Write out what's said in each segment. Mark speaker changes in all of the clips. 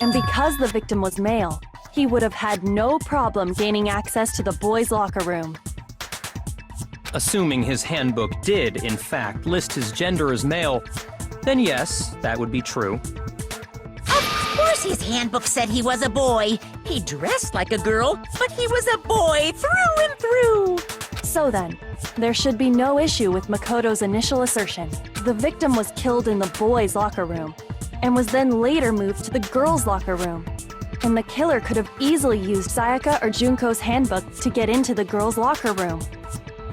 Speaker 1: And because the victim was male, he would have had no problem gaining access to the boys' locker room.
Speaker 2: Assuming his handbook did, in fact, list his gender as male, then yes, that would be true.
Speaker 3: Of course his handbook said he was a boy. He dressed like a girl, but he was a boy through and through.
Speaker 1: So then, there should be no issue with Makoto's initial assertion. The victim was killed in the boys' locker room, and was then later moved to the girls' locker room. And the killer could have easily used Sayaka or Junko's handbook to get into the girls' locker room.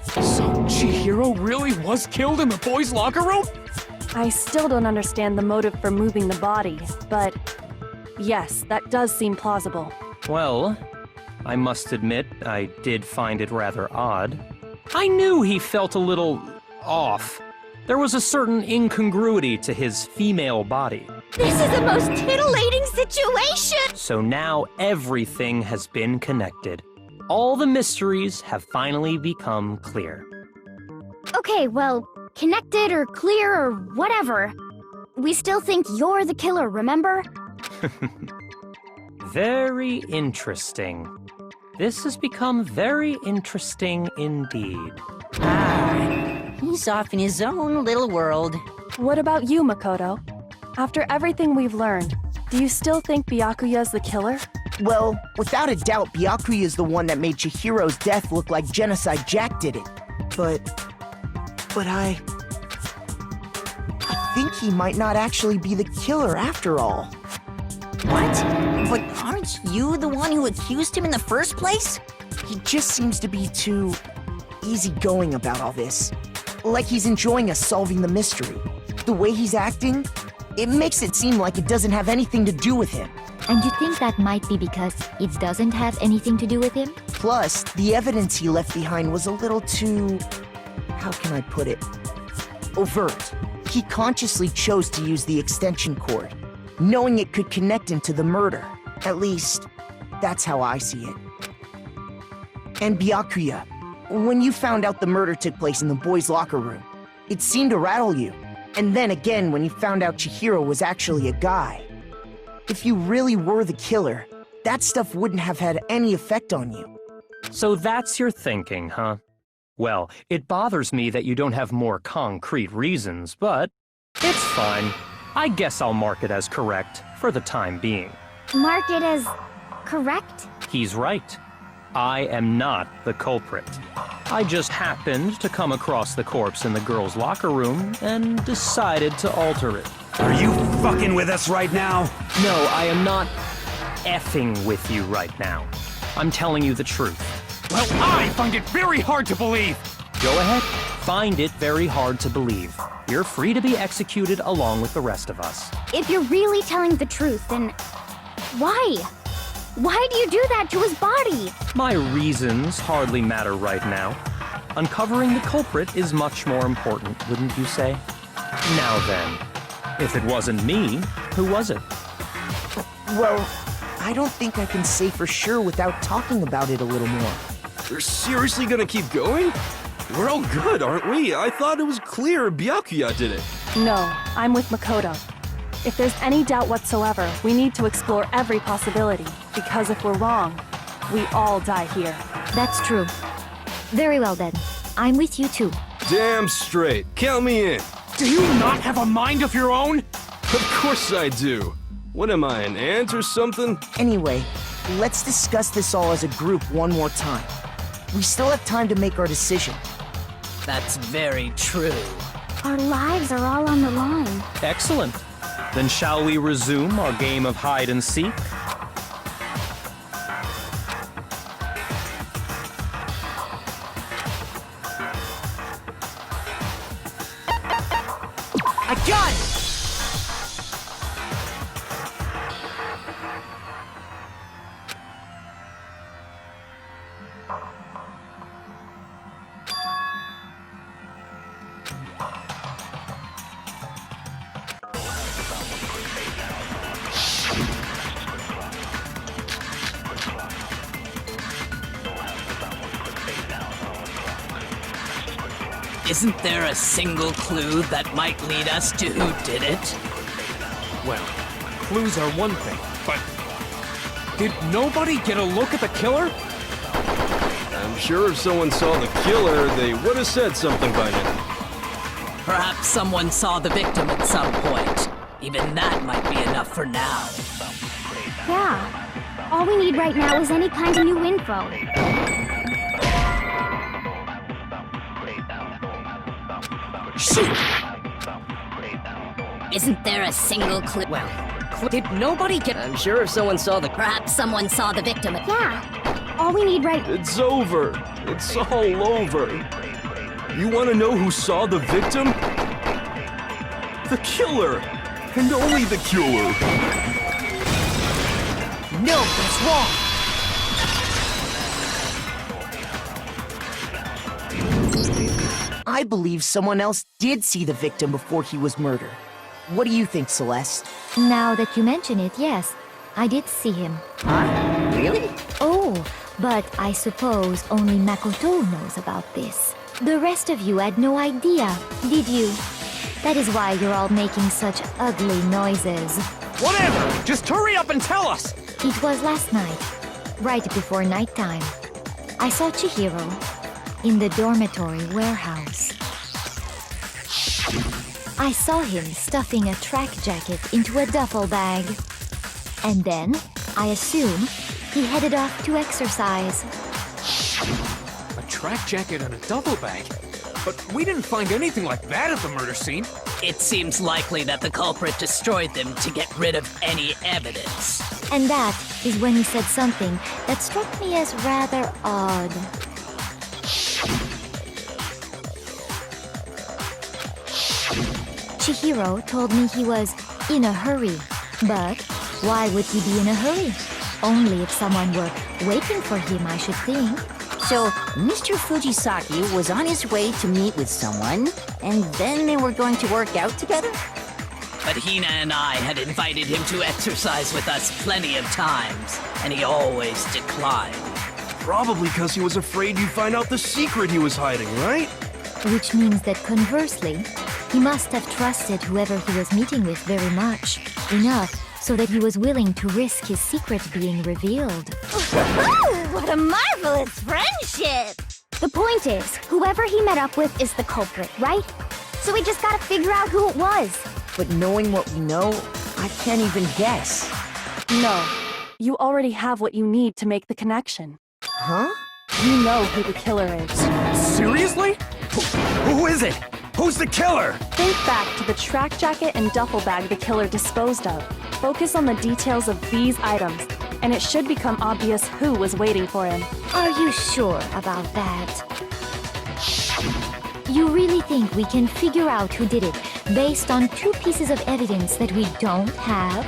Speaker 4: So Chihiro really was killed in the boys' locker room?
Speaker 1: I still don't understand the motive for moving the body, but yes, that does seem plausible.
Speaker 2: Well, I must admit, I did find it rather odd. I knew he felt a little off. There was a certain incongruity to his female body.
Speaker 3: This is the most titillating situation!
Speaker 2: So now everything has been connected. All the mysteries have finally become clear.
Speaker 5: Okay, well, connected or clear or whatever. We still think you're the killer, remember?
Speaker 2: Very interesting. This has become very interesting indeed.
Speaker 3: He's off in his own little world.
Speaker 1: What about you, Makoto? After everything we've learned, do you still think Byakuya's the killer?
Speaker 6: Well, without a doubt, Byakuya is the one that made Chihiro's death look like Genocide Jack did it. But I think he might not actually be the killer after all.
Speaker 3: What? But aren't you the one who accused him in the first place?
Speaker 6: He just seems to be too easygoing about all this. Like he's enjoying us solving the mystery. The way he's acting, it makes it seem like it doesn't have anything to do with him.
Speaker 5: And you think that might be because it doesn't have anything to do with him?
Speaker 6: Plus, the evidence he left behind was a little too... how can I put it? Overt. He consciously chose to use the extension cord, knowing it could connect him to the murder. At least, that's how I see it. And Byakuya, when you found out the murder took place in the boys' locker room, it seemed to rattle you. And then again when you found out Chihiro was actually a guy. If you really were the killer, that stuff wouldn't have had any effect on you.
Speaker 2: So that's your thinking, huh? Well, it bothers me that you don't have more concrete reasons, but it's fine. I guess I'll mark it as correct for the time being.
Speaker 5: Mark it as correct?
Speaker 2: He's right. I am not the culprit. I just happened to come across the corpse in the girls' locker room and decided to alter it.
Speaker 4: Are you fucking with us right now?
Speaker 2: No, I am not effing with you right now. I'm telling you the truth.
Speaker 4: Well, I find it very hard to believe.
Speaker 2: Go ahead, find it very hard to believe. You're free to be executed along with the rest of us.
Speaker 5: If you're really telling the truth, then why? Why do you do that to his body?
Speaker 2: My reasons hardly matter right now. Uncovering the culprit is much more important, wouldn't you say? Now then, if it wasn't me, who was it?
Speaker 6: Well, I don't think I can say for sure without talking about it a little more.
Speaker 7: We're seriously gonna keep going? We're all good, aren't we? I thought it was clear Byakuya did it.
Speaker 1: No, I'm with Makoto. If there's any doubt whatsoever, we need to explore every possibility, because if we're wrong, we all die here.
Speaker 5: That's true. Very well then. I'm with you too.
Speaker 7: Damn straight. Count me in.
Speaker 4: Do you not have a mind of your own?
Speaker 7: Of course I do. What am I, an ant or something?
Speaker 6: Anyway, let's discuss this all as a group one more time. We still have time to make our decision.
Speaker 8: That's very true.
Speaker 5: Our lives are all on the line.
Speaker 2: Excellent. Then shall we resume our game of hide and seek?
Speaker 6: I got it!
Speaker 8: Isn't there a single clue that might lead us to who did it?
Speaker 4: Well, clues are one thing, but did nobody get a look at the killer?
Speaker 7: I'm sure if someone saw the killer, they would have said something by now.
Speaker 8: Perhaps someone saw the victim at some point. Even that might be enough for now.
Speaker 5: Yeah. All we need right now is any kind of new info.
Speaker 4: Shoot!
Speaker 5: Isn't there a single clue?
Speaker 8: Well, did nobody get...
Speaker 6: I'm sure if someone saw the...
Speaker 5: Perhaps someone saw the victim. Yeah. All we need right...
Speaker 7: It's over. It's all over. You want to know who saw the victim? The killer! And only the killer!
Speaker 6: No, that's wrong! I believe someone else did see the victim before he was murdered. What do you think, Celeste?
Speaker 9: Now that you mention it, yes, I did see him.
Speaker 6: Huh? Really?
Speaker 9: Oh, but I suppose only Makoto knows about this. The rest of you had no idea, did you? That is why you're all making such ugly noises.
Speaker 4: Whatever! Just hurry up and tell us!
Speaker 9: It was last night, right before nighttime. I saw Chihiro in the dormitory warehouse. I saw him stuffing a track jacket into a duffel bag. And then, I assume, he headed off to exercise.
Speaker 4: A track jacket and a duffel bag? But we didn't find anything like that at the murder scene.
Speaker 8: It seems likely that the culprit destroyed them to get rid of any evidence.
Speaker 9: And that is when he said something that struck me as rather odd. Chihiro told me he was in a hurry. But why would he be in a hurry? Only if someone were waiting for him, I should think.
Speaker 3: So, Mr. Fujisaki was on his way to meet with someone, and then they were going to work out together?
Speaker 8: But Hina and I had invited him to exercise with us plenty of times, and he always declined.
Speaker 7: Probably because he was afraid you'd find out the secret he was hiding, right?
Speaker 9: Which means that conversely, he must have trusted whoever he was meeting with very much. Enough so that he was willing to risk his secret being revealed.
Speaker 5: What a marvelous friendship! The point is, whoever he met up with is the culprit, right? So we just gotta figure out who it was.
Speaker 6: But knowing what we know, I can't even guess.
Speaker 1: No, you already have what you need to make the connection.
Speaker 6: Huh?
Speaker 1: You know who the killer is.
Speaker 4: Seriously?
Speaker 7: Who is it? Who's the killer?
Speaker 1: Think back to the track jacket and duffel bag the killer disposed of. Focus on the details of these items, and it should become obvious who was waiting for him.
Speaker 9: Are you sure about that? You really think we can figure out who did it based on two pieces of evidence that we don't have?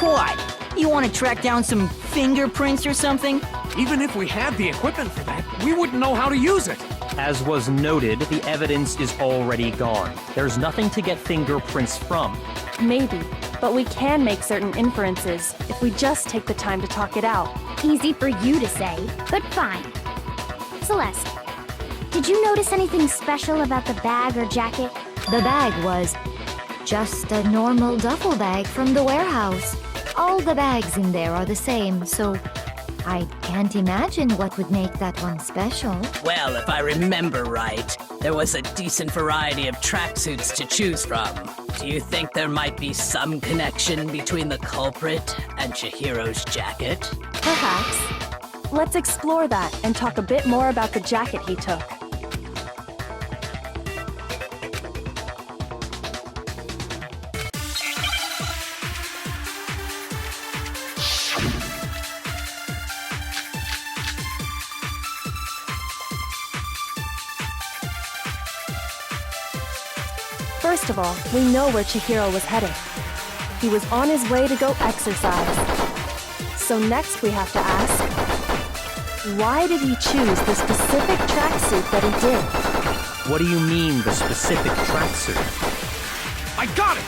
Speaker 3: What? You want to track down some fingerprints or something?
Speaker 4: Even if we had the equipment for that, we wouldn't know how to use it.
Speaker 2: As was noted, the evidence is already gone. There's nothing to get fingerprints from.
Speaker 1: Maybe, but we can make certain inferences if we just take the time to talk it out.
Speaker 5: Easy for you to say, but fine. Celeste, did you notice anything special about the bag or jacket?
Speaker 9: The bag was just a normal duffel bag from the warehouse. All the bags in there are the same, so I can't imagine what would make that one special.
Speaker 8: Well, if I remember right, there was a decent variety of tracksuits to choose from. Do you think there might be some connection between the culprit and Chihiro's jacket?
Speaker 1: Perhaps. Let's explore that and talk a bit more about the jacket he took. First of all, we know where Chihiro was headed. He was on his way to go exercise. So next we have to ask, why did he choose the specific tracksuit that he did?
Speaker 2: What do you mean, the specific tracksuit?
Speaker 4: I got it!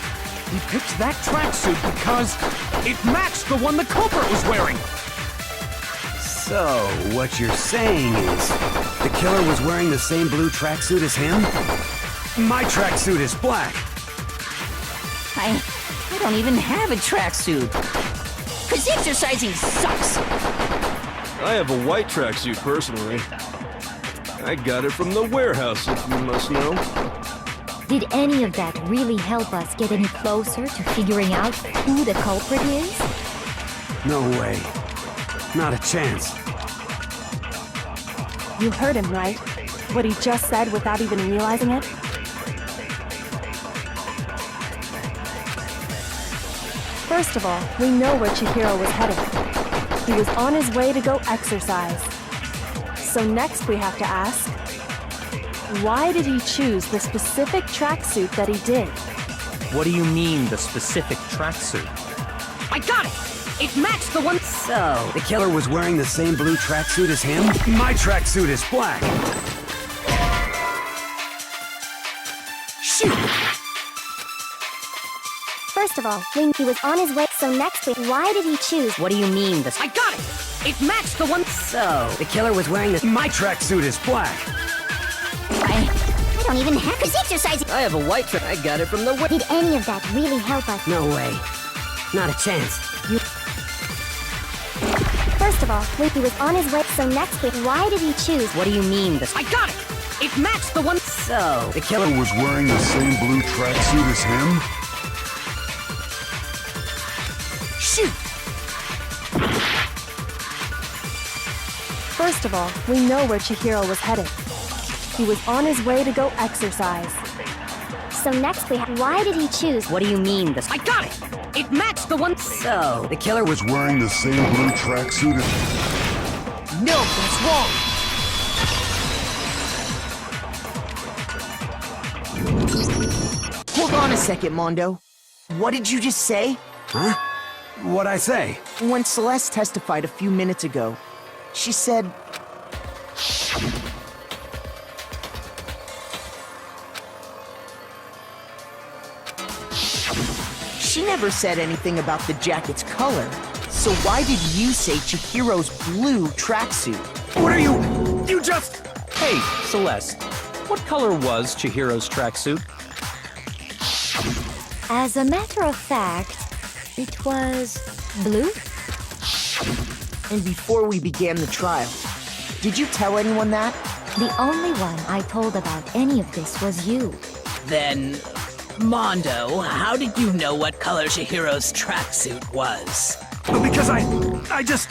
Speaker 4: He picked that tracksuit because it matched the one the culprit was wearing.
Speaker 10: So, what you're saying is, the killer was wearing the same blue tracksuit as him? My tracksuit is black.
Speaker 3: I don't even have a tracksuit. Cause exercising sucks.
Speaker 7: I have a white tracksuit personally. I got it from the warehouse, if you must know.
Speaker 9: Did any of that really help us get any closer to figuring out who the culprit is?
Speaker 10: No way. Not a chance.
Speaker 1: You heard him, right? What he just said without even realizing it? First of all, we know where Chihiro was headed. He was on his way to go exercise. So next we have to ask, why did he choose the specific tracksuit that he did?
Speaker 2: What do you mean, the specific tracksuit?
Speaker 8: I got it! It matched the one.
Speaker 10: So, the killer was wearing the same blue tracksuit as him? My tracksuit is black.
Speaker 5: Shoot! First of all, when he was on his way, so next week, why did he choose?
Speaker 3: What do you mean, this?
Speaker 8: I got it! It matched the one.
Speaker 10: So, the killer was wearing the. My tracksuit is black.
Speaker 5: I don't even have his exercising.
Speaker 3: I have a white track. I got it from the
Speaker 5: Did any of that really help us?
Speaker 10: No way. Not a chance.
Speaker 5: First of all, when he was on his way, so next week, why did he choose?
Speaker 3: What do you mean, this?
Speaker 8: I got it! It matched the one.
Speaker 10: So, the killer
Speaker 11: was wearing the same blue tracksuit as him?
Speaker 5: Shoot!
Speaker 1: First of all, we know where Chihiro was headed. He was on his way to go exercise.
Speaker 5: So next we have, why did he choose?
Speaker 3: What do you mean, this?
Speaker 8: I got it! It matched the one.
Speaker 10: So, the killer was.
Speaker 11: Wearing the same blue tracksuit as...
Speaker 6: No, that's wrong! Hold on a second, Mondo. What did you just say?
Speaker 10: Huh? What'd I say?
Speaker 6: When Celeste testified a few minutes ago, she said... She never said anything about the jacket's color. So why did you say Chihiro's blue tracksuit?
Speaker 4: What are you? You just...
Speaker 2: Hey, Celeste, what color was Chihiro's tracksuit?
Speaker 9: As a matter of fact, it was blue.
Speaker 6: And before we began the trial, did you tell anyone that?
Speaker 9: The only one I told about any of this was you.
Speaker 8: Then, Mondo, how did you know what color Chihiro's tracksuit was?
Speaker 4: Because I just...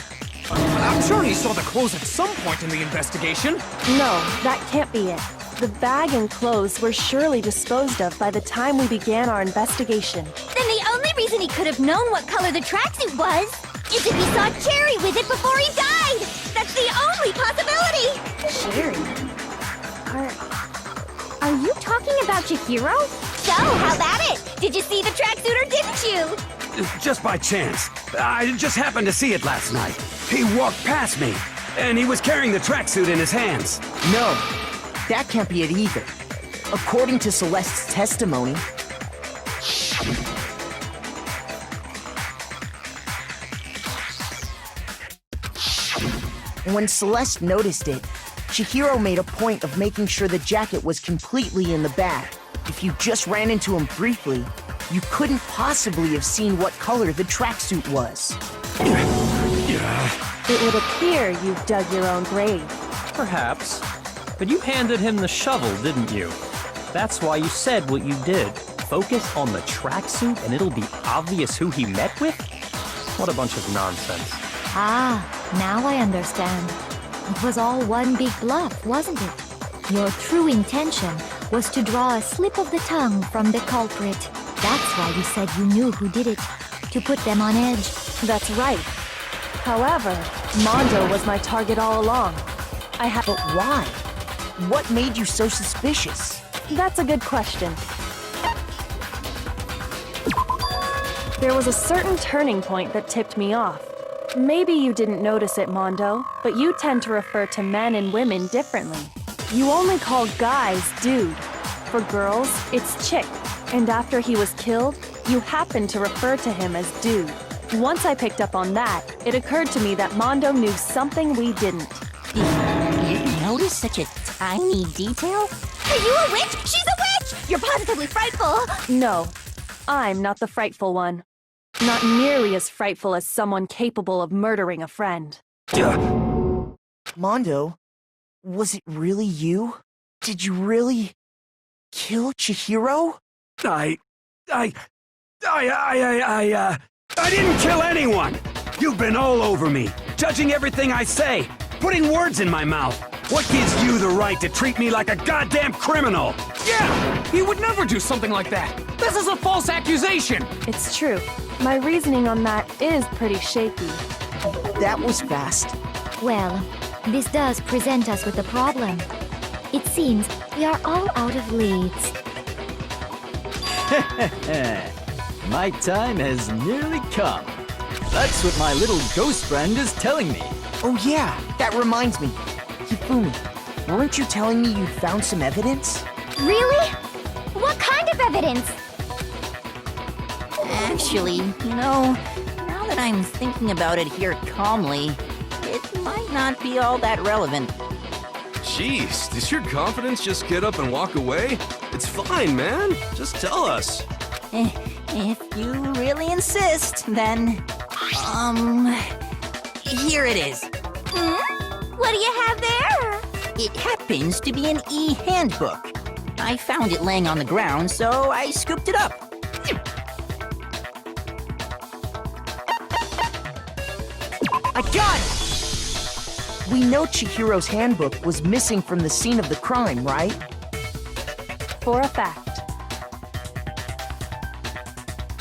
Speaker 4: I'm sure he saw the clothes at some point in the investigation.
Speaker 1: No, that can't be it. The bag and clothes were surely disposed of by the time we began our investigation.
Speaker 5: Then the only reason he could have known what color the tracksuit was is if he saw Cherry with it before he died! That's the only possibility!
Speaker 1: Cherry?
Speaker 5: Are you talking about Chihiro? So, how about it? Did you see the tracksuit or didn't you?
Speaker 10: Just by chance. I just happened to see it last night. He walked past me, and he was carrying the tracksuit in his hands.
Speaker 6: No, that can't be it either. According to Celeste's testimony, when Celeste noticed it, Chihiro made a point of making sure the jacket was completely in the bag. If you just ran into him briefly, you couldn't possibly have seen what color the tracksuit was.
Speaker 1: It would appear you dug your own grave.
Speaker 2: Perhaps. But you handed him the shovel, didn't you? That's why you said what you did. Focus on the tracksuit and it'll be obvious who he met with? What a bunch of nonsense.
Speaker 9: Ah, now I understand. It was all one big bluff, wasn't it? Your true intention was to draw a slip of the tongue from the culprit. That's why you said you knew who did it, to put them on edge.
Speaker 1: That's right. However, Mondo was my target all along.
Speaker 6: But why? What made you so suspicious?
Speaker 1: That's a good question. There was a certain turning point that tipped me off. Maybe you didn't notice it, Mondo, but you tend to refer to men and women differently. You only call guys dude. For girls, it's chick. And after he was killed, you happened to refer to him as dude. Once I picked up on that, it occurred to me that Mondo knew something we didn't.
Speaker 3: You didn't notice such a tiny detail?
Speaker 5: Are you a witch? She's a witch! You're positively frightful!
Speaker 1: No. I'm not the frightful one. Not nearly as frightful as someone capable of murdering a friend.
Speaker 6: Mondo, was it really you? Did you really kill Chihiro?
Speaker 10: I didn't kill anyone! You've been all over me, judging everything I say, putting words in my mouth. What gives you the right to treat me like a goddamn criminal?
Speaker 4: Yeah! He would never do something like that! This is a false accusation!
Speaker 1: It's true. My reasoning on that is pretty shaky.
Speaker 6: That was fast.
Speaker 9: Well, this does present us with a problem. It seems we are all out of leads.
Speaker 12: My time has nearly come. That's what my little ghost friend is telling me.
Speaker 6: Oh yeah, that reminds me. Hifumi, weren't you telling me you found some evidence?
Speaker 5: Really? What kind of evidence?
Speaker 3: Actually, now that I'm thinking about it here calmly, it might not be all that relevant.
Speaker 7: Jeez, does your confidence just get up and walk away? It's fine, man. Just tell us.
Speaker 3: If you really insist, then... here it is.
Speaker 5: What do you have there?
Speaker 3: It happens to be an e-handbook. I found it laying on the ground, so I scooped it up.
Speaker 6: I got it! We know Chihiro's handbook was missing from the scene of the crime, right?
Speaker 1: For a fact.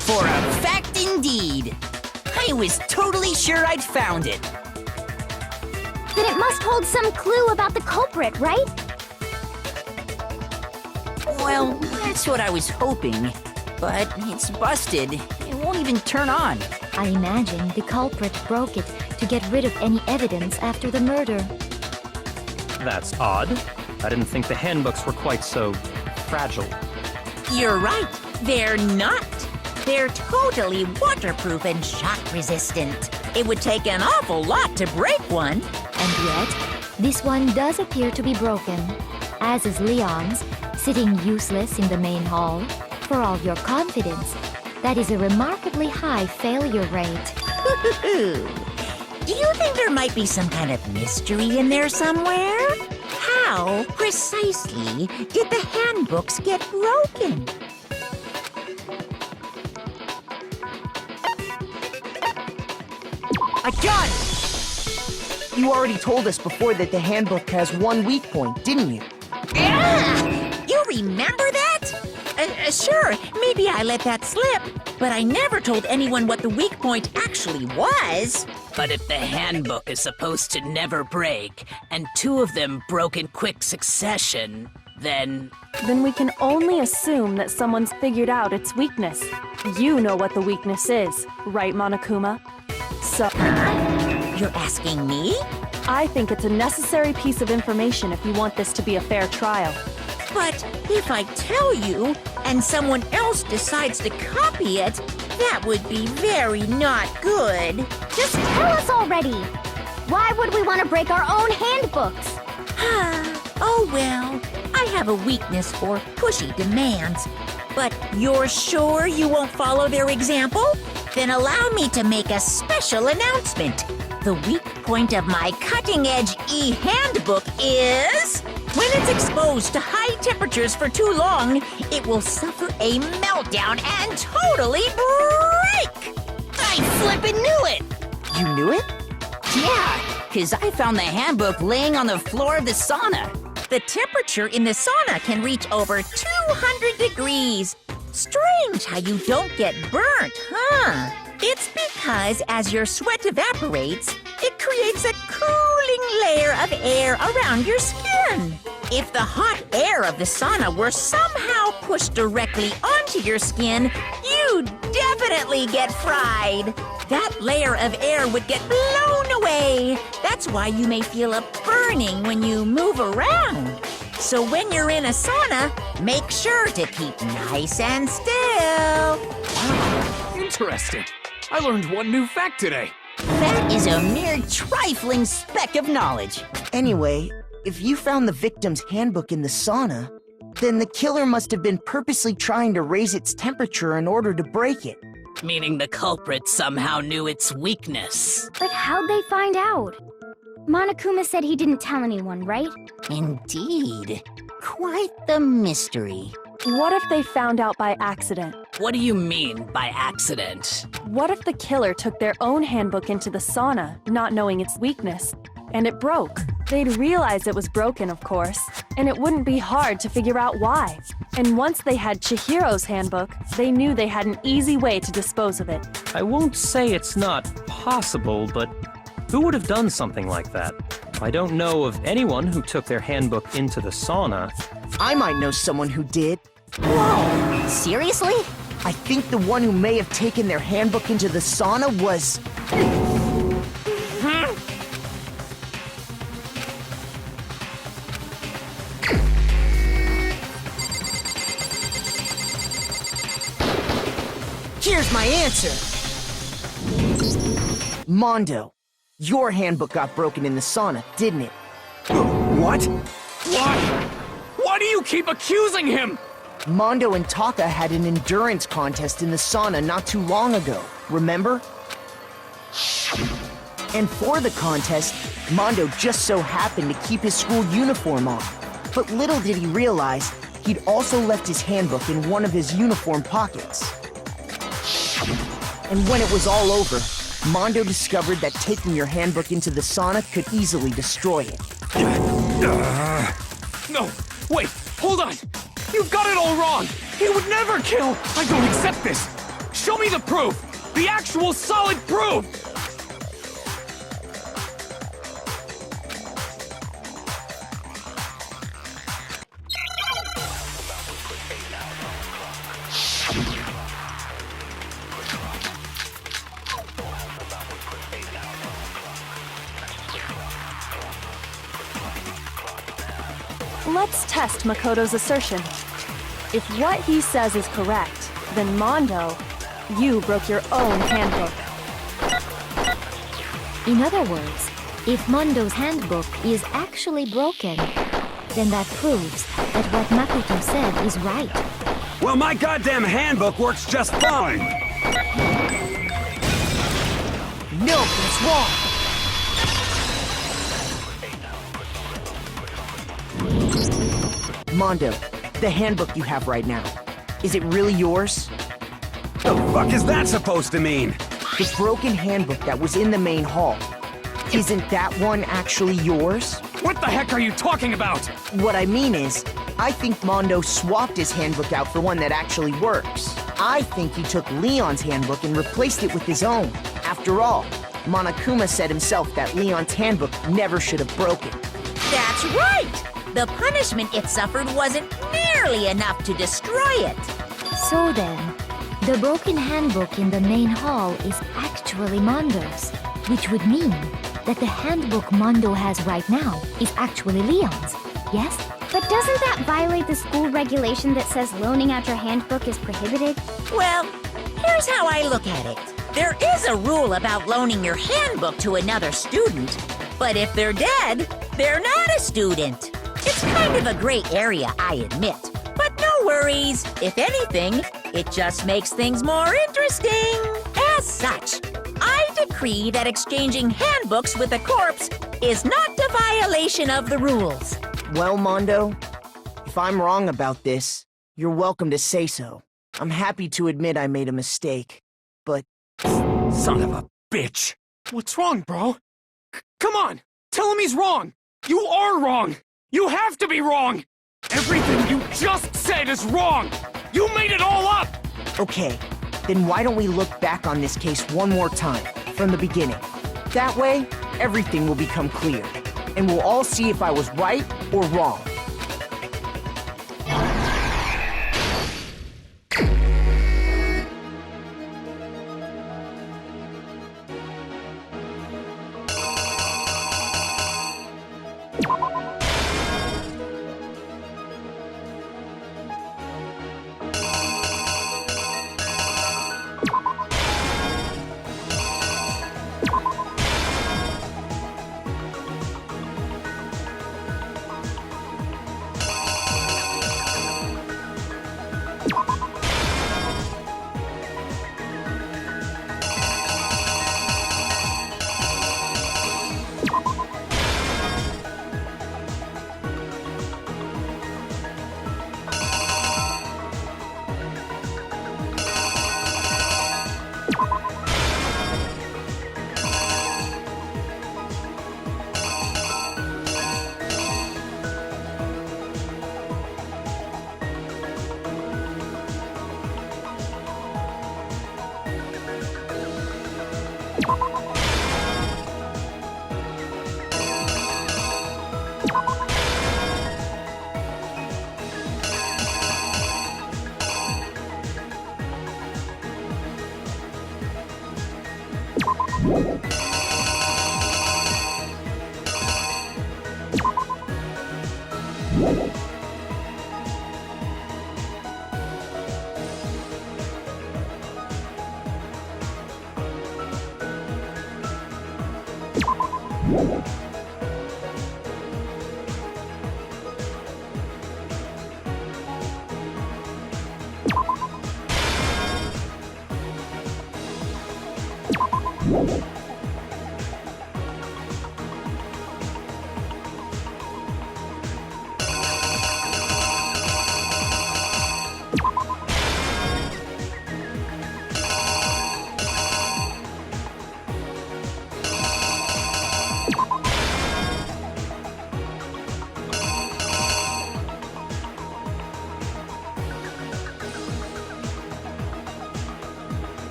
Speaker 3: For a fact indeed. I was totally sure I'd found it.
Speaker 5: Then it must hold some clue about the culprit, right?
Speaker 3: Well, that's what I was hoping. But it's busted. It won't even turn on.
Speaker 9: I imagine the culprit broke it to get rid of any evidence after the murder.
Speaker 2: That's odd. I didn't think the handbooks were quite so fragile.
Speaker 3: You're right. They're not. They're totally waterproof and shock-resistant. It would take an awful lot to break one.
Speaker 9: And yet, this one does appear to be broken, as is Leon's, sitting useless in the main hall. For all your confidence, that is a remarkably high failure rate.
Speaker 3: Do you think there might be some kind of mystery in there somewhere? How precisely did the handbooks get broken?
Speaker 6: I got it! You already told us before that the handbook has one weak point, didn't you?
Speaker 3: You remember that? Sure, maybe I let that slip, but I never told anyone what the weak point actually was.
Speaker 8: But if the handbook is supposed to never break, and two of them broke in quick succession, then...
Speaker 1: Then we can only assume that someone's figured out its weakness. You know what the weakness is, right, Monokuma? So...
Speaker 3: You're asking me?
Speaker 1: I think it's a necessary piece of information if you want this to be a fair trial.
Speaker 3: But if I tell you, and someone else decides to copy it, that would be very not good.
Speaker 5: Just tell us already! Why would we want to break our own handbooks?
Speaker 3: Oh well, I have a weakness for pushy demands. But you're sure you won't follow their example? Then allow me to make a special announcement. The weak point of my cutting-edge e-handbook is... when it's exposed to high temperatures for too long, it will suffer a meltdown and totally break! I flippin' knew it!
Speaker 6: You knew it?
Speaker 3: Yeah, because I found the handbook laying on the floor of the sauna. The temperature in the sauna can reach over 200 degrees. Strange how you don't get burnt, huh? It's because as your sweat evaporates, it creates a cooling layer of air around your skin. If the hot air of the sauna were somehow pushed directly onto your skin, you'd definitely get fried. That layer of air would get blown away. That's why you may feel a burning when you move around. So when you're in a sauna, make sure to keep nice and still.
Speaker 4: Wow, interesting. I learned one new fact today.
Speaker 3: That is a mere trifling speck of knowledge.
Speaker 6: Anyway, if you found the victim's handbook in the sauna, Then the killer must have been purposely trying to raise its temperature in order to break it.
Speaker 8: Meaning the culprit somehow knew its weakness.
Speaker 5: But how'd they find out? Monokuma said he didn't tell anyone, right?
Speaker 3: Indeed. Quite the mystery.
Speaker 1: What if they found out by accident?
Speaker 8: What do you mean by accident?
Speaker 1: What if the killer took their own handbook into the sauna, not knowing its weakness, and it broke? They'd realize it was broken, of course, and it wouldn't be hard to figure out why. And once they had Chihiro's handbook, they knew they had an easy way to dispose of it.
Speaker 2: I won't say it's not possible, but who would have done something like that? I don't know of anyone who took their handbook into the sauna.
Speaker 6: I might know someone who did.
Speaker 3: Whoa! Seriously?
Speaker 6: I think the one who may have taken their handbook into the sauna was... Here's my answer! Mondo, your handbook got broken in the sauna, didn't it?
Speaker 4: What? Why? Why do you keep accusing him?
Speaker 6: Mondo and Taka had an endurance contest in the sauna not too long ago, remember? And for the contest, Mondo just so happened to keep his school uniform on. But little did he realize, he'd also left his handbook in one of his uniform pockets. And when it was all over, Mondo discovered that taking your handbook into the sauna could easily destroy it.
Speaker 4: No, wait, hold on. You've got it all wrong. He would never kill. I don't accept this. Show me the proof. The actual solid proof.
Speaker 1: Let's test Makoto's assertion. If what he says is correct, then Mondo, you broke your own handbook.
Speaker 9: In other words, if Mondo's handbook is actually broken, then that proves that what Makoto said is right.
Speaker 10: Well, my goddamn handbook works just fine.
Speaker 6: No, that's wrong! Mondo, the handbook you have right now, is it really yours?
Speaker 10: The fuck is that supposed to mean?
Speaker 6: The broken handbook that was in the main hall. Isn't that one actually yours?
Speaker 4: What the heck are you talking about?
Speaker 6: What I mean is, I think Mondo swapped his handbook out for one that actually works. I think he took Leon's handbook and replaced it with his own. After all, Monokuma said himself that Leon's handbook never should have broken.
Speaker 3: That's right! The punishment it suffered wasn't nearly enough to destroy it.
Speaker 9: So then, the broken handbook in the main hall is actually Mondo's, which would mean that the handbook Mondo has right now is actually Leon's, yes?
Speaker 5: But doesn't that violate the school regulation that says loaning out your handbook is prohibited?
Speaker 3: Well, here's how I look at it. There is a rule about loaning your handbook to another student, but if they're dead, they're not a student. It's kind of a gray area, I admit. But no worries. If anything, it just makes things more interesting. As such, I decree that exchanging handbooks with a corpse is not a violation of the rules.
Speaker 6: Well, Mondo, if I'm wrong about this, you're welcome to say so. I'm happy to admit I made a mistake, but...
Speaker 4: Son of a bitch. What's wrong, bro? Come on, tell him he's wrong. You are wrong. You have to be wrong! Everything you just said is wrong! You made it all up!
Speaker 6: Okay, then why don't we look back on this case one more time, from the beginning? That way, everything will become clear, and we'll all see if I was right or wrong.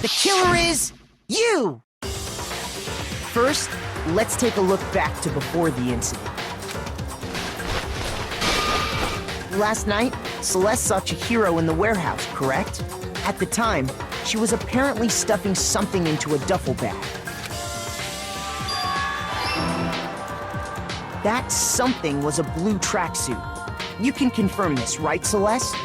Speaker 6: The killer is you! First, let's take a look back to before the incident. Last night, Celeste saw Chihiro in the warehouse, correct? At the time, she was apparently stuffing something into a duffel bag. That something was a blue tracksuit. You can confirm this, right, Celeste?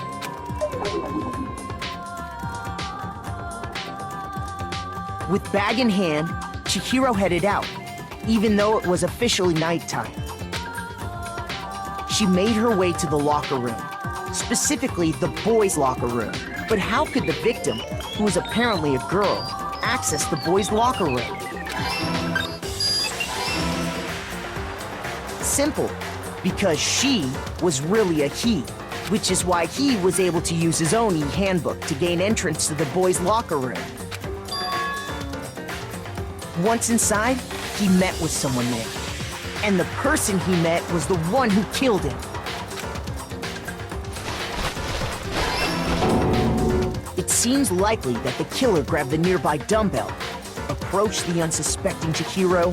Speaker 6: With bag in hand, Chihiro headed out, even though it was officially nighttime. She made her way to the locker room, specifically the boys' locker room. But how could the victim, who was apparently a girl, access the boys' locker room? Simple, because she was really a he, which is why he was able to use his own e-handbook to gain entrance to the boys' locker room. Once inside, he met with someone there. And the person he met was the one who killed him. It seems likely that the killer grabbed the nearby dumbbell, approached the unsuspecting Chihiro,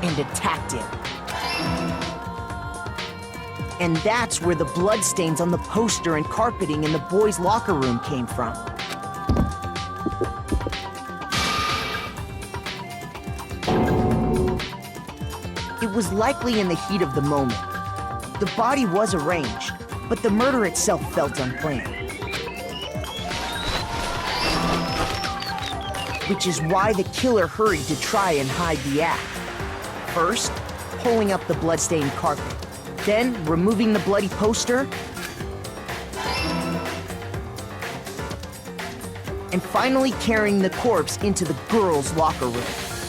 Speaker 6: and attacked him. And that's where the bloodstains on the poster and carpeting in the boys' locker room came from. It was likely in the heat of the moment. The body was arranged, but the murder itself felt unplanned. Which is why the killer hurried to try and hide the act. First, pulling up the bloodstained carpet, then removing the bloody poster, and finally carrying the corpse into the girls' locker room.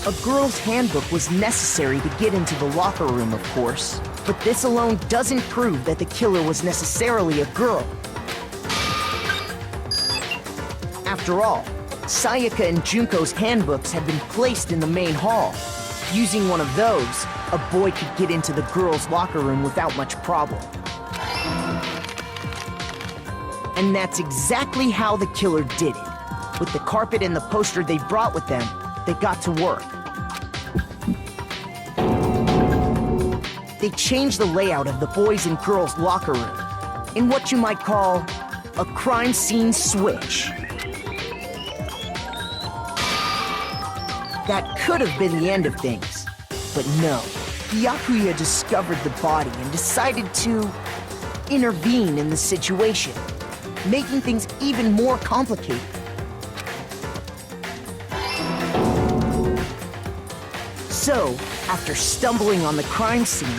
Speaker 6: A girl's handbook was necessary to get into the locker room, of course, but this alone doesn't prove that the killer was necessarily a girl. After all, Sayaka and Junko's handbooks had been placed in the main hall. Using one of those, a boy could get into the girls' locker room without much problem. And that's exactly how the killer did it. With the carpet and the poster they brought with them, they got to work. they changed the layout of the boys' and girls' locker room in what you might call a crime scene switch. That could have been the end of things, but no. Byakuya discovered the body and decided to intervene in the situation, making things even more complicated. So, after stumbling on the crime scene,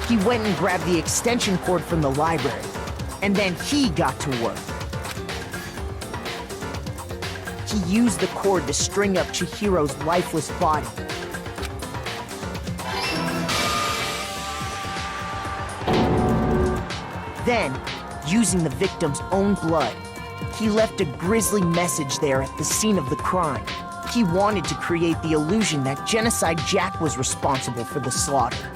Speaker 6: he went and grabbed the extension cord from the library, and then he got to work. He used the cord to string up Chihiro's lifeless body. Then, using the victim's own blood, he left a grisly message there at the scene of the crime. He wanted to create the illusion that Genocide Jack was responsible for the slaughter.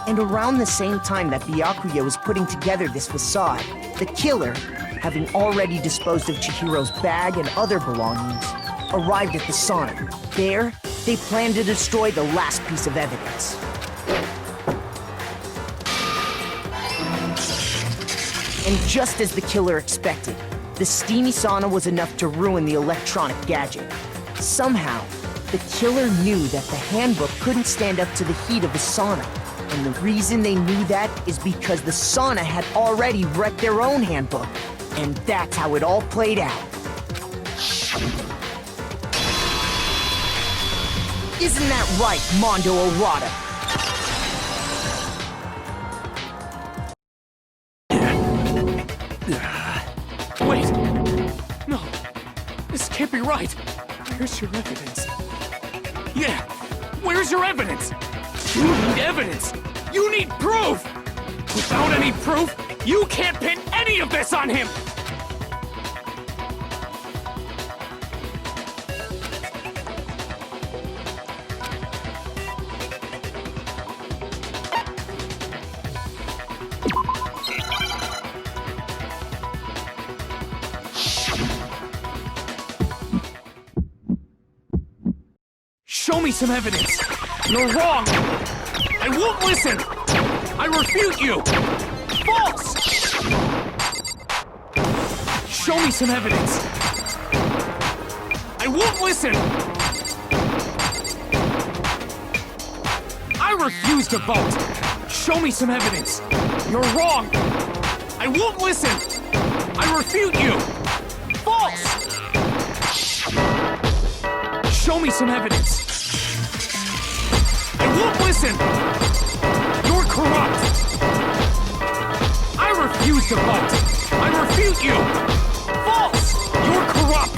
Speaker 6: And around the same time that Byakuya was putting together this facade, the killer, having already disposed of Chihiro's bag and other belongings, arrived at the sauna. There, they planned to destroy the last piece of evidence. And just as the killer expected, the steamy sauna was enough to ruin the electronic gadget. Somehow, the killer knew that the handbook couldn't stand up to the heat of the sauna. And the reason they knew that is because the sauna had already wrecked their own handbook. And that's how it all played out. Isn't that right, Mondo Orada?
Speaker 4: Wait! No! This can't be right! Where's your evidence? Yeah! Where's your evidence? You need evidence! You need proof! Without any proof, you can't pin any of this on him! Show me some evidence! You're wrong! I won't listen! I refute you! False! Show me some evidence! I won't listen! I refuse to vote! Show me some evidence! You're wrong! I won't listen! I refute you! False! Show me some evidence! I won't listen! You're corrupt! I refuse to vote! I refute you! False! You're corrupt!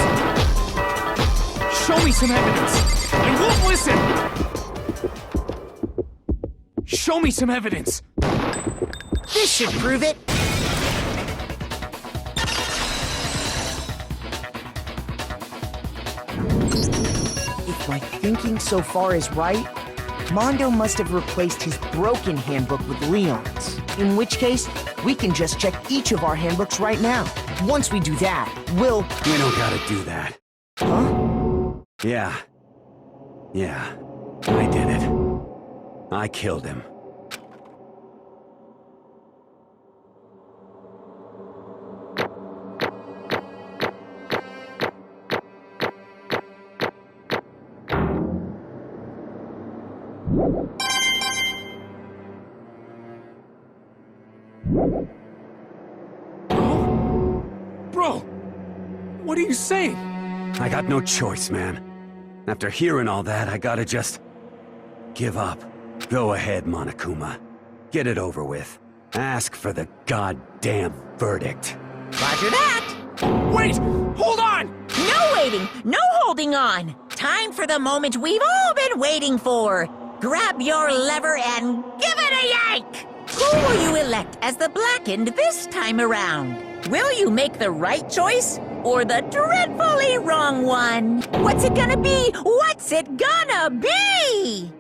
Speaker 4: Show me some evidence! I won't listen! Show me some evidence!
Speaker 6: This should prove it! If my thinking so far is right, Mondo must have replaced his broken handbook with Leon's. In which case, we can just check each of our handbooks right now. Once we do that, we'll...
Speaker 10: We don't gotta do that.
Speaker 6: Huh?
Speaker 10: Yeah. I did it. I killed him.
Speaker 4: Bro! What are you saying?
Speaker 10: I got no choice, man. After hearing all that, I gotta just... give up. Go ahead, Monokuma. Get it over with. Ask for the goddamn verdict.
Speaker 3: Roger that.
Speaker 4: Wait! Hold on!
Speaker 3: No waiting, no holding on. Time for the moment we've all been waiting for. Grab your lever and give it a yank! Who will you elect as the Blackened this time around? Will you make the right choice or the dreadfully wrong one? What's it gonna be? What's it gonna be?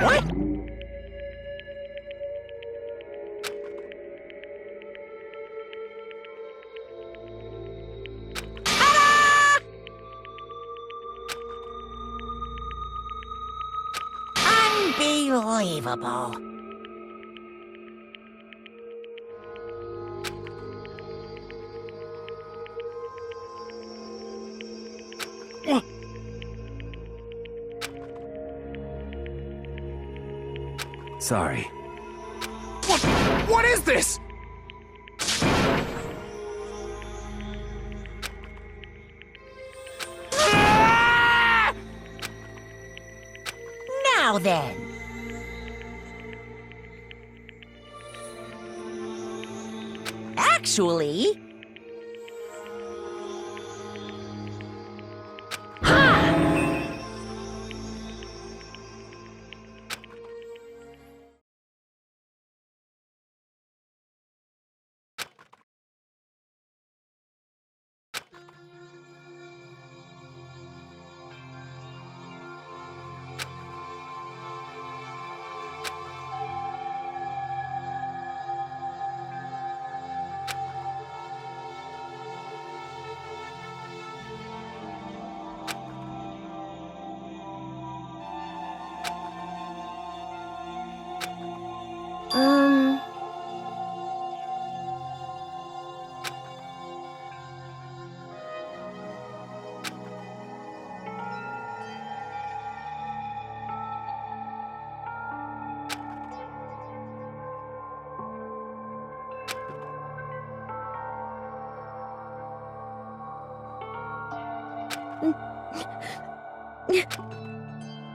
Speaker 3: What? Unbelievable.
Speaker 10: Sorry.
Speaker 4: What is this? Ah!
Speaker 3: Now then. Actually...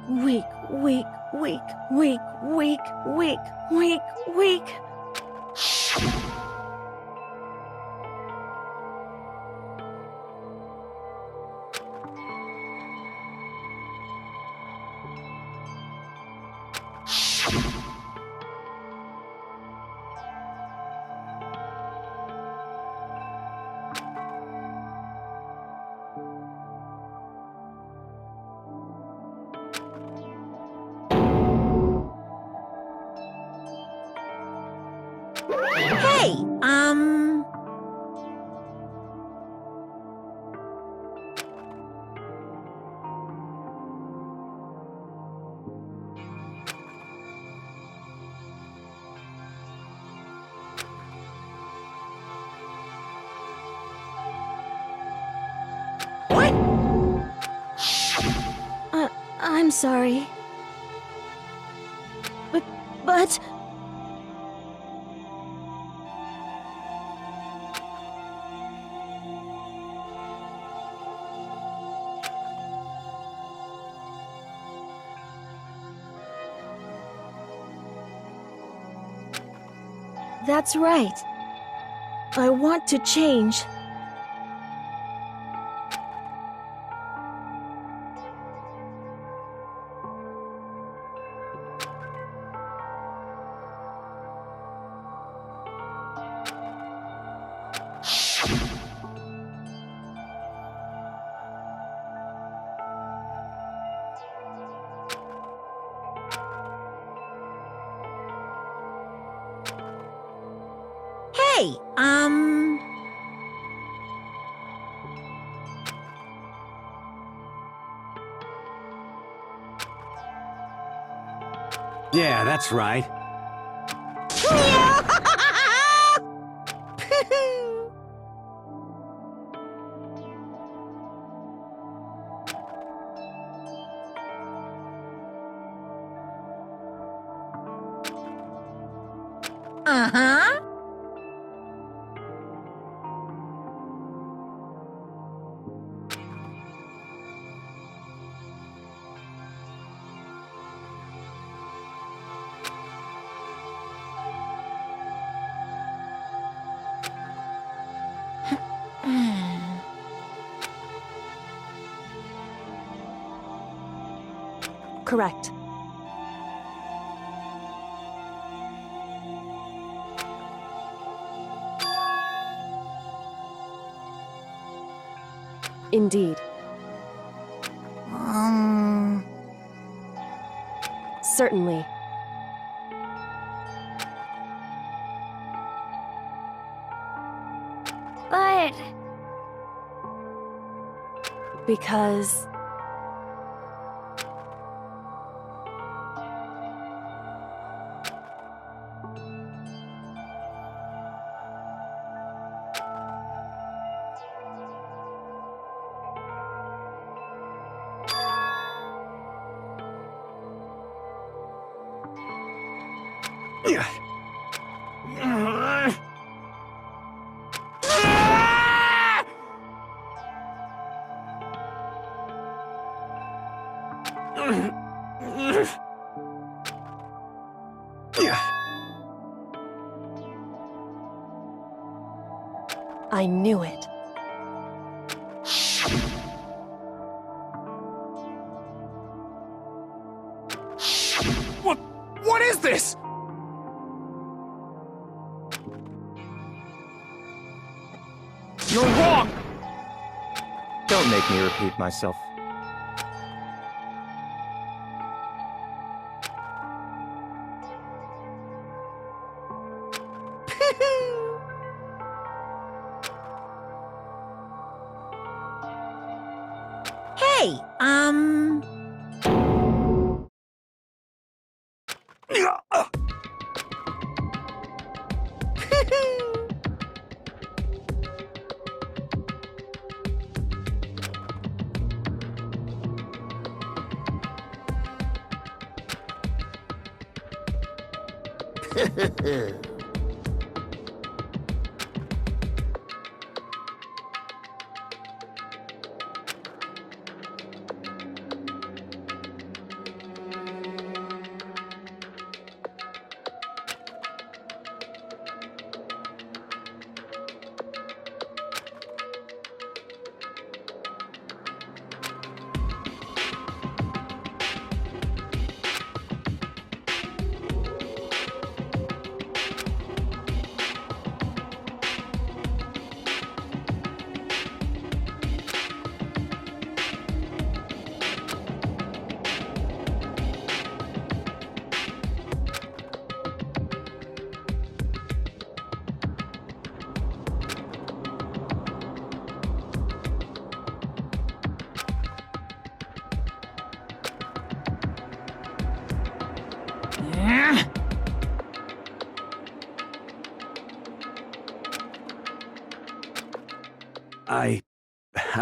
Speaker 1: Weak, weak, weak, weak, weak, weak, weak, weak.
Speaker 3: Hey, What?
Speaker 1: I'm sorry. But... That's right. I want to change.
Speaker 3: Hey,
Speaker 10: Yeah, that's right.
Speaker 3: Uh-huh.
Speaker 1: Correct. Indeed. Certainly.
Speaker 5: But
Speaker 1: Because I knew it.
Speaker 4: What is this? You're wrong!
Speaker 2: Don't make me repeat myself.
Speaker 3: Hey,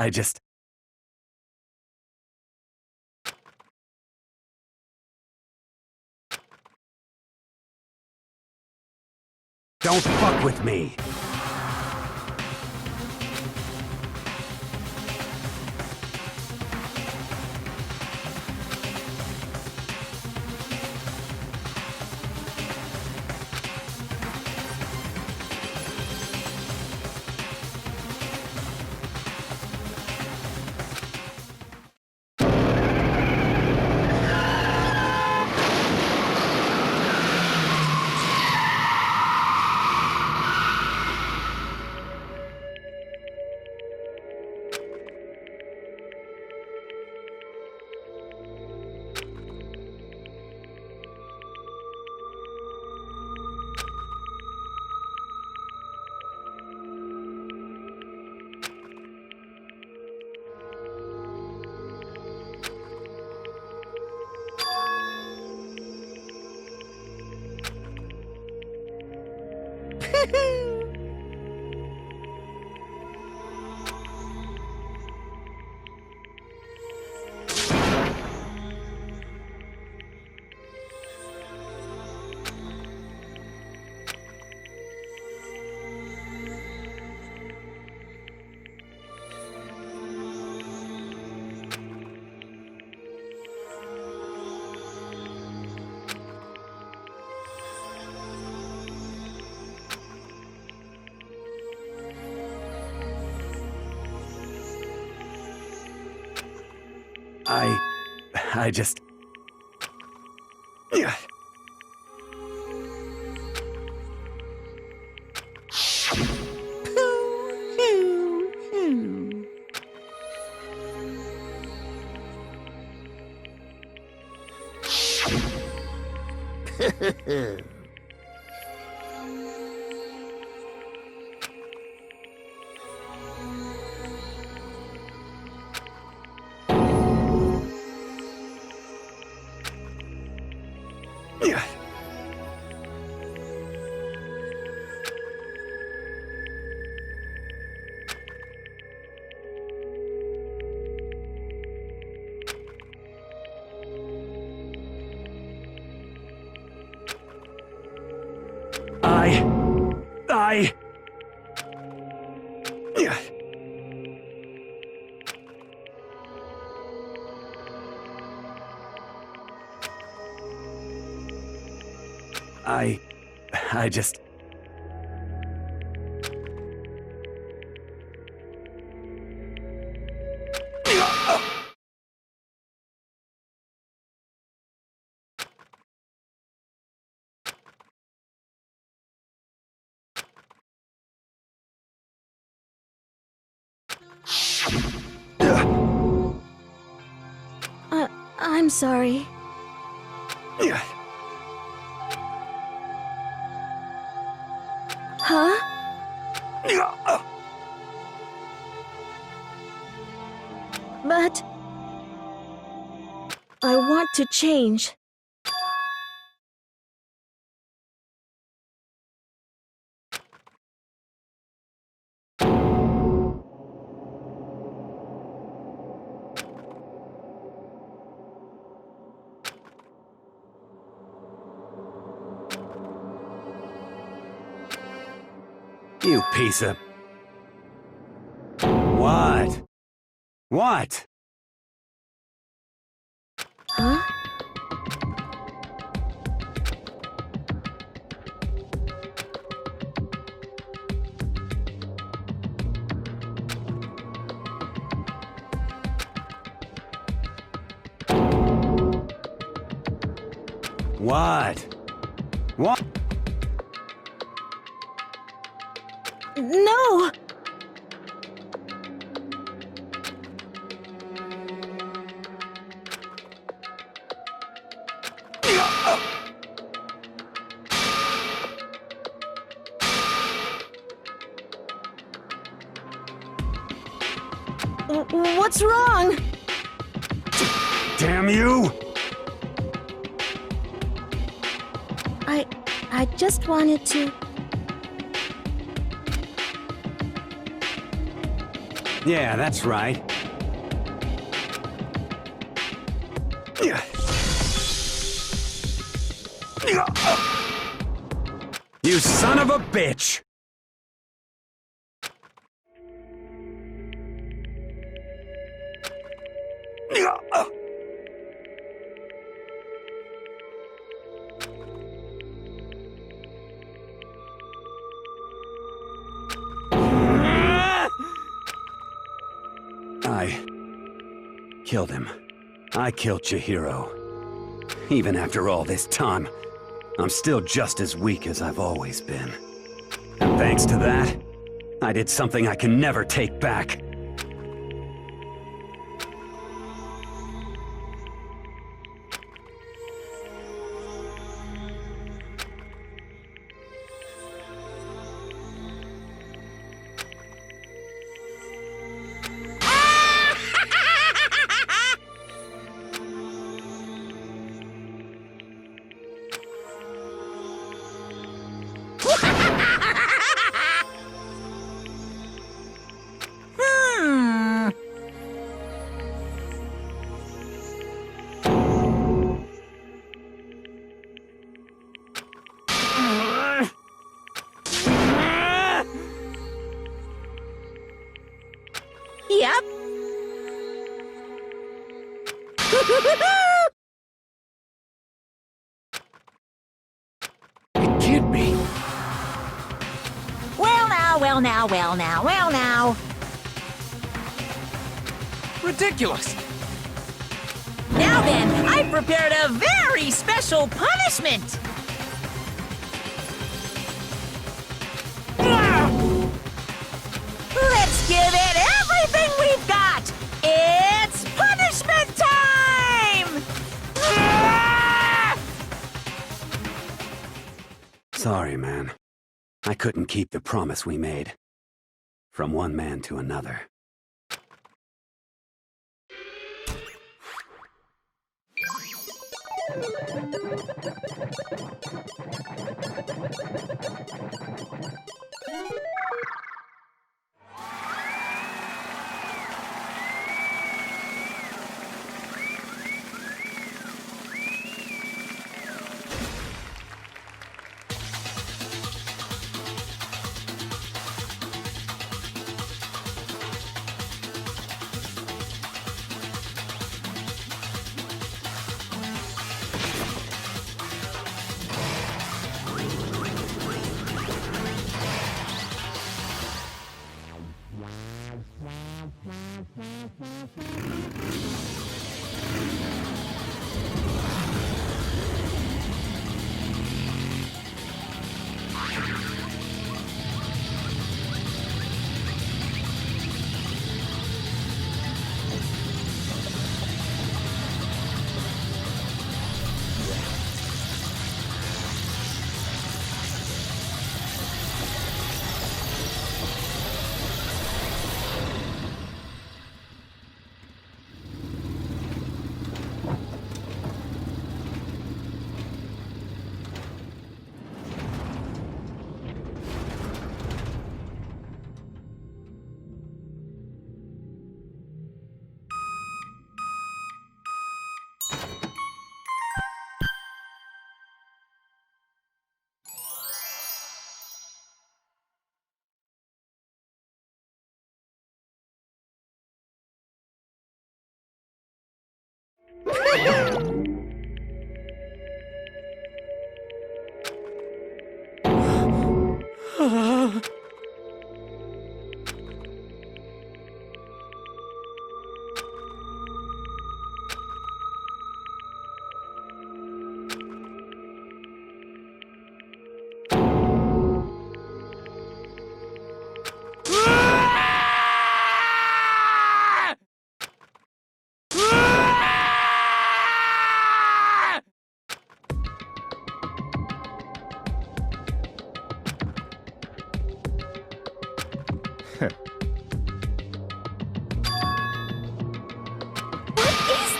Speaker 10: I just... Don't fuck with me! I just... I just...
Speaker 5: I'm sorry. Huh? But I want to change.
Speaker 10: You piece of... What? What?
Speaker 5: Huh?
Speaker 10: What? What?
Speaker 5: No! What's wrong?
Speaker 10: Damn you!
Speaker 5: I just wanted to...
Speaker 10: Yeah, that's right. You son of a bitch! I killed him. I killed Chihiro. Even after all this time, I'm still just as weak as I've always been. And thanks to that, I did something I can never take back.
Speaker 3: Yep.
Speaker 4: It can't be.
Speaker 3: Well now, well now, well now, well now.
Speaker 4: Ridiculous.
Speaker 3: Now then, I prepared a very special punishment. Let's give it everything we've got. It's punishment time!
Speaker 10: Sorry, man. I couldn't keep the promise we made. From one man to another.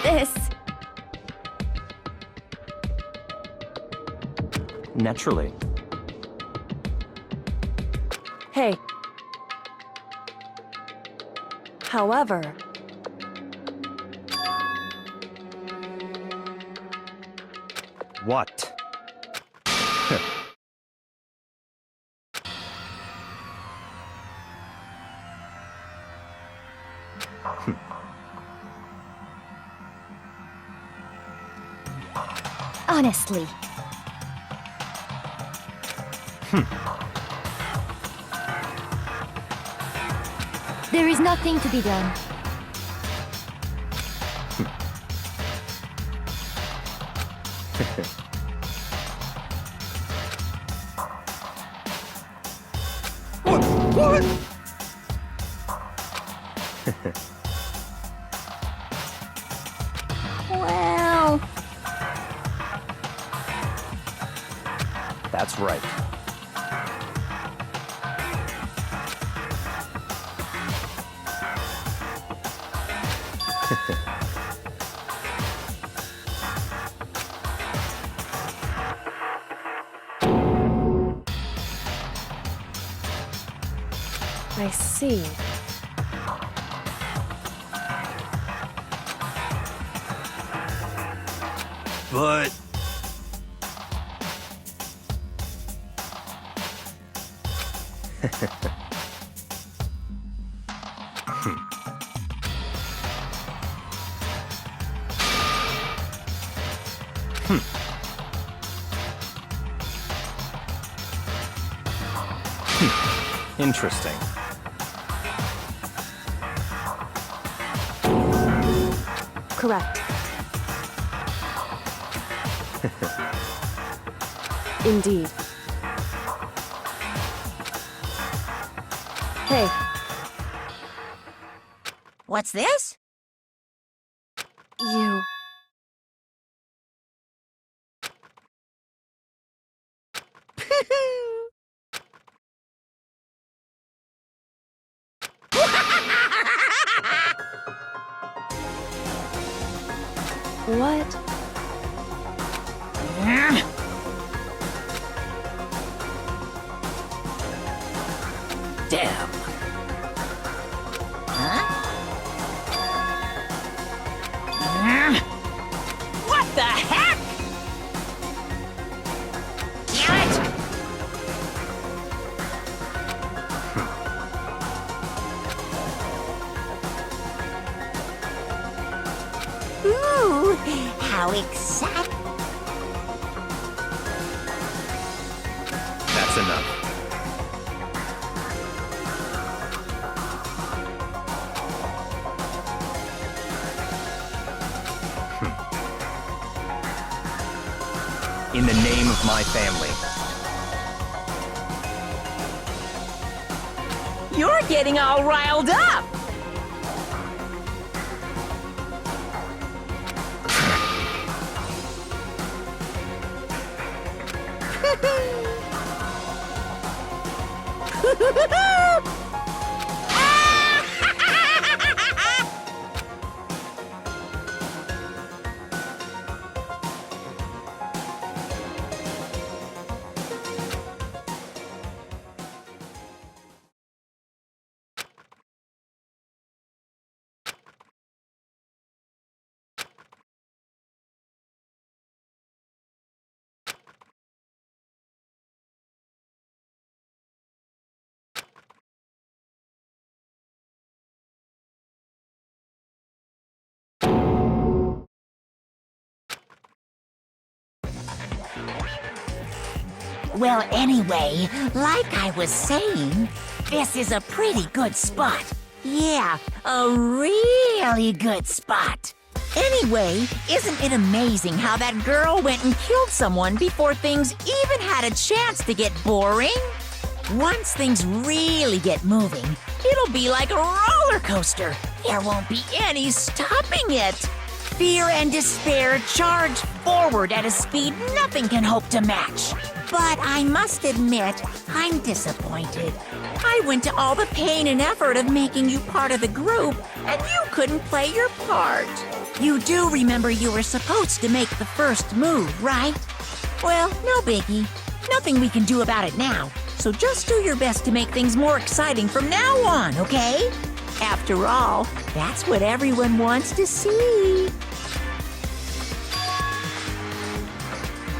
Speaker 1: This.
Speaker 2: Naturally.
Speaker 1: Hey. However,
Speaker 2: What?
Speaker 9: Honestly. There is nothing to be done.
Speaker 10: What?
Speaker 1: well,
Speaker 2: That's right.
Speaker 1: I see.
Speaker 10: But...
Speaker 2: Interesting.
Speaker 1: Correct. Indeed. Hey,
Speaker 3: What's this?
Speaker 1: you. What?
Speaker 8: Damn.
Speaker 3: What the heck? Damn it! Ooh, how exciting!
Speaker 2: That's enough. in the name of my family.
Speaker 3: You're getting all riled up! Well, anyway, like I was saying, this is a pretty good spot. Yeah, a really good spot. Anyway, isn't it amazing how that girl went and killed someone before things even had a chance to get boring? Once things really get moving, it'll be like a roller coaster. There won't be any stopping it. Fear and despair charge forward at a speed nothing can hope to match. But I must admit, I'm disappointed. I went to all the pain and effort of making you part of the group, and you couldn't play your part. You do remember you were supposed to make the first move, right? Well, no biggie. Nothing we can do about it now. So just do your best to make things more exciting from now on, okay? After all, that's what everyone wants to see.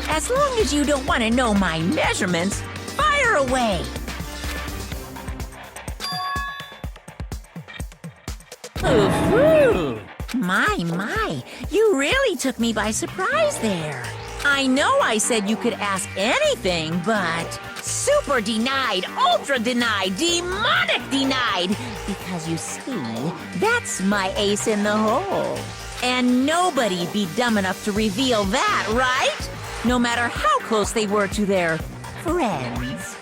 Speaker 3: As long as you don't want to know my measurements, fire away! Ooh, my, you really took me by surprise there. I know I said you could ask anything, but super denied, ultra denied, demonic denied. Because you see, that's my ace in the hole. And nobody'd be dumb enough to reveal that, right? No matter how close they were to their friends.